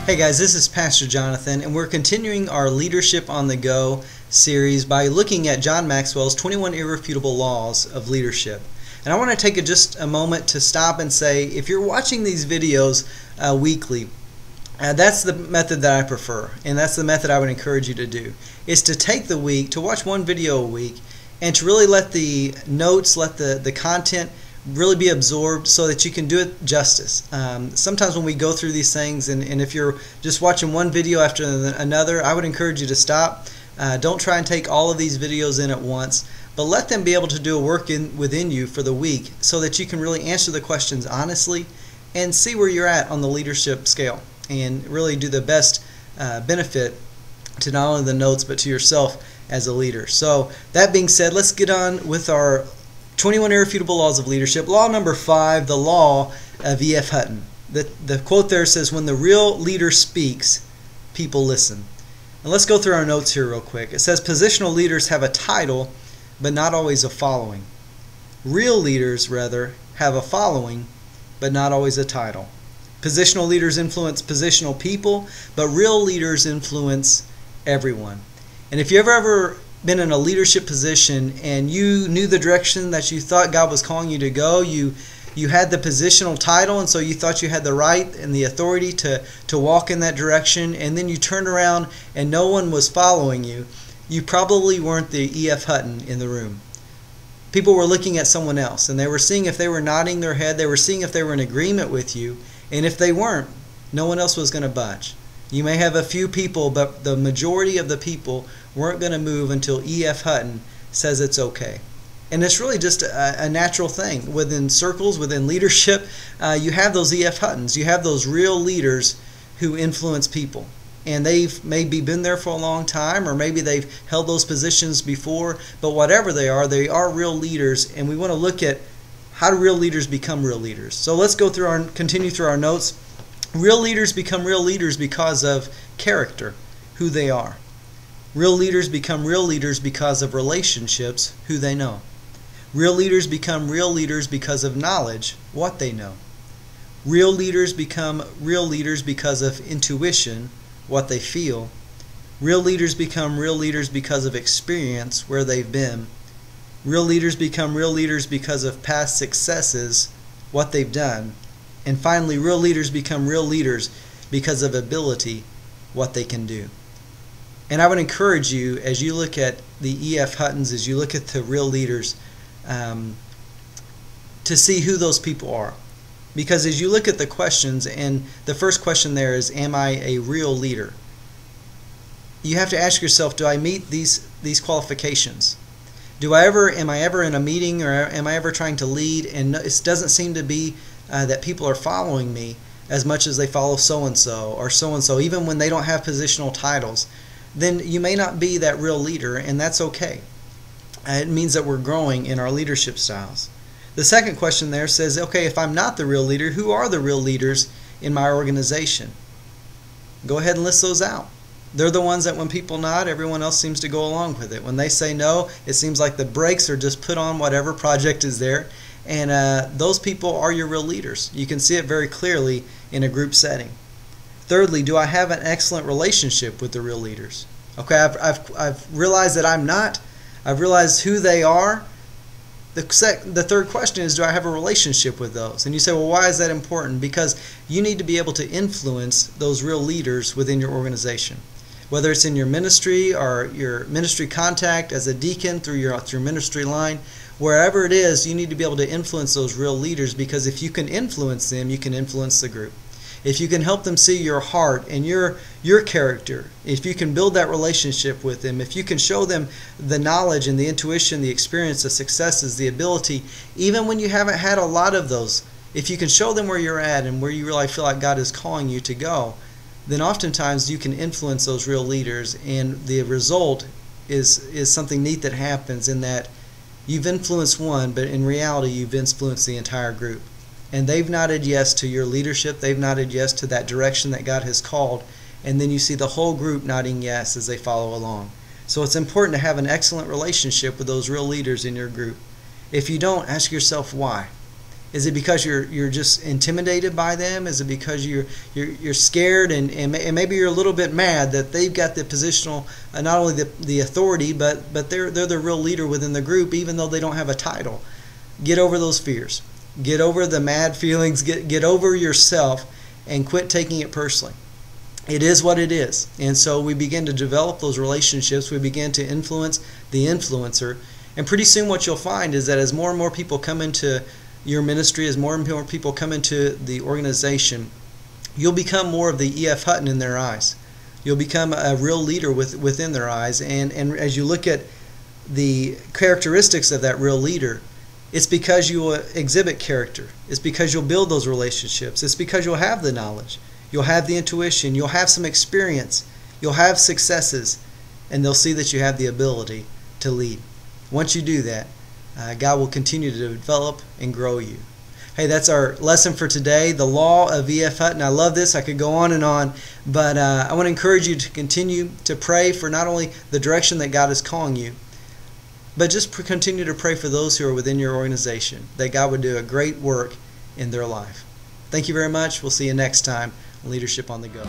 Hey guys, this is Pastor Jonathan, and we're continuing our Leadership on the Go series by looking at John Maxwell's 21 Irrefutable Laws of Leadership. And I want to take just a moment to stop and say, if you're watching these videos weekly, that's the method that I prefer, and that's the method I would encourage you to do, is to take the week, to watch one video a week, and to really let the notes, let the content really be absorbed so that you can do it justice. Sometimes when we go through these things, and if you're just watching one video after another, I would encourage you to stop. Don't try and take all of these videos in at once, but let them be able to do a work within you for the week so that you can really answer the questions honestly and see where you're at on the leadership scale and really do the best benefit to not only the notes but to yourself as a leader. So that being said, let's get on with our 21 Irrefutable Laws of Leadership. Law number 5, the Law of E.F. Hutton. The quote there says, when the real leader speaks, people listen. And let's go through our notes here real quick. It says, positional leaders have a title, but not always a following. Real leaders, rather, have a following, but not always a title. Positional leaders influence positional people, but real leaders influence everyone. And if you ever been in a leadership position and you knew the direction that you thought God was calling you to go, you had the positional title, and so you thought you had the right and the authority to walk in that direction, and then you turned around and no one was following you, you probably weren't the E.F. Hutton in the room. People were looking at someone else, and they were seeing if they were nodding their head, they were seeing if they were in agreement with you, and if they weren't, no one else was going to budge. You may have a few people, but the majority of the people weren't going to move until E.F. Hutton says it's okay. And it's really just a natural thing. Within circles, within leadership, you have those E.F. Huttons. You have those real leaders who influence people. And they've maybe been there for a long time, or maybe they've held those positions before. But whatever they are real leaders. And we want to look at how do real leaders become real leaders. So let's go through continue through our notes. Real leaders become real leaders because of character, who they are. Real leaders become real leaders because of relationships, who they know. Real leaders become real leaders because of knowledge, what they know. Real leaders become real leaders because of intuition, what they feel. Real leaders become real leaders because of experience, where they've been. Real leaders become real leaders because of past successes, what they've done. And finally, real leaders become real leaders because of ability, what they can do. And I would encourage you, as you look at the E.F. Huttons, as you look at the real leaders, to see who those people are. Because as you look at the questions, and the first question there is, am I a real leader? You have to ask yourself, do I meet these qualifications? Am I ever in a meeting, or am I ever trying to lead, and it doesn't seem to be that people are following me as much as they follow so-and-so or so-and-so, even when they don't have positional titles, then you may not be that real leader, and that's okay. It means that we're growing in our leadership styles. The second question there says, okay, if I'm not the real leader, who are the real leaders in my organization? Go ahead and list those out. They're the ones that when people nod, everyone else seems to go along with it. When they say no, it seems like the brakes are just put on whatever project is there. And those people are your real leaders. You can see it very clearly in a group setting. Thirdly, do I have an excellent relationship with the real leaders? Okay, I've realized that I'm not. I've realized who they are. The third question is, do I have a relationship with those? And you say, well, why is that important? Because you need to be able to influence those real leaders within your organization. Whether it's in your ministry or your ministry contact as a deacon through your ministry line, wherever it is, you need to be able to influence those real leaders, because if you can influence them, you can influence the group. If you can help them see your heart and your character, if you can build that relationship with them, if you can show them the knowledge and the intuition, the experience, the successes, the ability, even when you haven't had a lot of those, if you can show them where you're at and where you really feel like God is calling you to go, then oftentimes you can influence those real leaders, and the result is something neat that happens, in that you've influenced one, but in reality you've influenced the entire group. And they've nodded yes to your leadership, they've nodded yes to that direction that God has called, and then you see the whole group nodding yes as they follow along. So it's important to have an excellent relationship with those real leaders in your group. If you don't, ask yourself why. Is it because you're just intimidated by them? Is it because you're scared and maybe you're a little bit mad that they've got the positional, not only the authority, but they're the real leader within the group, even though they don't have a title? Get over those fears. Get over the mad feelings. Get over yourself and quit taking it personally. It is what it is. And so we begin to develop those relationships. We begin to influence the influencer. And pretty soon what you'll find is that as more and more people come into your ministry, as more and more people come into the organization, you'll become more of the E.F. Hutton in their eyes. You'll become a real leader within their eyes. And as you look at the characteristics of that real leader, it's because you will exhibit character. It's because you'll build those relationships. It's because you'll have the knowledge. You'll have the intuition. You'll have some experience. You'll have successes. And they'll see that you have the ability to lead. Once you do that, God will continue to develop and grow you. Hey, that's our lesson for today, the Law of E.F. Hutton. I love this. I could go on, but I want to encourage you to continue to pray for not only the direction that God is calling you, but just continue to pray for those who are within your organization, that God would do a great work in their life. Thank you very much. We'll see you next time on Leadership on the Go.